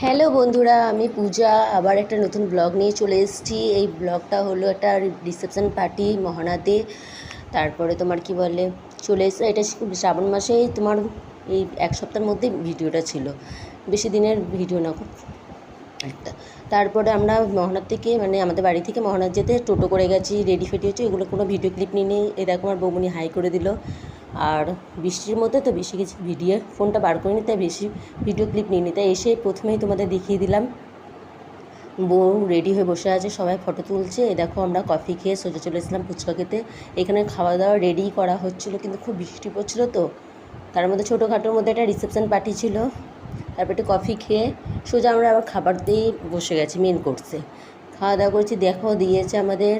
Hello বন্ধুরা, আমি পূজা আবার একটা নতুন ব্লগ নিয়ে চলে এসেছি। এই ব্লগটা হলো একটা রিসেপশন পার্টি মহানাতে। তারপরে তোমার কি বলে চলে এসে এটা শ্রাবণ মাসেই তোমার এই এক সপ্তাহের মধ্যে ভিডিওটা ছিল, বেশি দিনের ভিডিও না খুব একটা। তারপরে আমরা মহানার থেকে মানে আমাদের বাড়ি থেকে মহানার যেতে টোটো করে গেছি, রেডি ফেডি হচ্ছে, এগুলো কোনো ভিডিও ক্লিপ নিয়ে নেই। এ দেখো আমার বৌমনি হাই করে দিল। আর বৃষ্টির মধ্যে তো বেশি কিছু ভিডিও ফোনটা বার করিনি, তাই বেশি ভিডিও ক্লিপ নিয়ে নি, তাই এসে প্রথমেই তোমাদের দেখিয়ে দিলাম। বউ রেডি হয়ে বসে আছে, সবাই ফটো তুলছে। এ দেখো আমরা কফি খেয়ে সোজা চলে এসেছিলাম ফুচকা খেতে। এখানে খাওয়া দাওয়া রেডি করা হচ্ছিলো, কিন্তু খুব বৃষ্টি পড়ছিলো তো, তার মধ্যে ছোটোখাটোর মধ্যে একটা রিসেপশন পার্টি ছিল। তারপর একটু কফি খেয়ে সোজা আমরা আবার খাবার দিয়েই বসে গেছি মেন কোর্সে। খাওয়া দাওয়া করছি, দেখো দিয়েছে আমাদের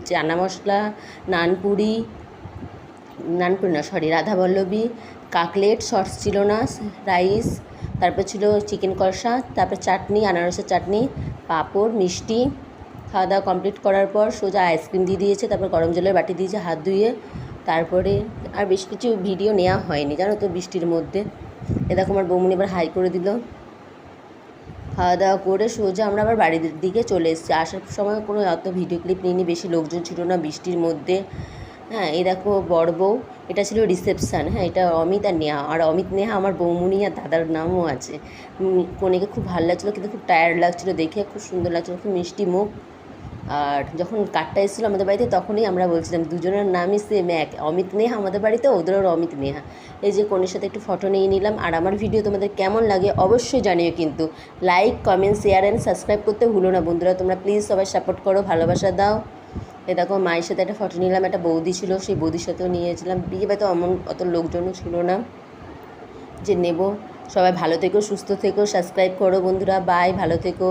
চানা মশলা, নানপুরি না সরি রাধাবল্লভী, কাকলেট, সস ছিল না, রাইস, তারপর ছিল চিকেন কষা, তারপর চাটনি, আনারসের চাটনি, পাঁপড়, মিষ্টি। খাওয়া দাওয়া কমপ্লিট করার পর সোজা আইসক্রিম দিয়ে দিয়েছে, তারপর গরম জলের বাটি দিয়েছে হাত ধুয়ে। তারপরে আর বেশ কিছু ভিডিও নেওয়া হয়নি জানো তো বৃষ্টির মধ্যে। এ দেখো আমার বৌমনি এবার হাই করে দিল। খাওয়া দাওয়া করে সোজা আমরা আবার বাড়ির দিকে চলে এসেছি। আসার সময় কোনো অত ভিডিও ক্লিপ নিইনি, বেশি লোকজন ছিল না বৃষ্টির মধ্যে। হ্যাঁ, এই দেখো বড় বউ, এটা ছিল রিসেপশান। হ্যাঁ, এটা অমিত আর নেহা, আর অমিত নেহা আমার বৌমনি আর দাদার নামও আছে। কনেকে খুব ভালো লাগছিলো, কিন্তু খুব টায়ার্ড লাগছিলো দেখে, খুব সুন্দর লাগছিলো, খুব মিষ্টি মুখ। আর যখন কার্ডটা এসেছিলো আমাদের বাড়িতে, তখনই আমরা বলছিলাম দুজনের নামই সেম এক, অমিত নেহা আমাদের বাড়িতে, ওদেরও অমিত নেহা। এই যে কনের সাথে একটু ফটো নিয়ে নিলাম। আর আমার ভিডিও তোমাদের কেমন লাগে অবশ্যই জানিও, কিন্তু like, comment, share and subscribe করতে ভুলো না বন্ধুরা। তোমরা প্লিজ সবাই সাপোর্ট করো, ভালোবাসা দাও। এ দেখো মায়ের সাথে একটা ফটো নিলাম, একটা বৌদি ছিল, সেই বৌদির সাথেও নিয়েছিলাম। বিয়ে বাড়িতে অত লোকজনও ছিল না যে নেব। সবাই ভালো থেকো, সুস্থ থেকো, সাবস্ক্রাইব করো বন্ধুরা। বাই, ভালো থেকো।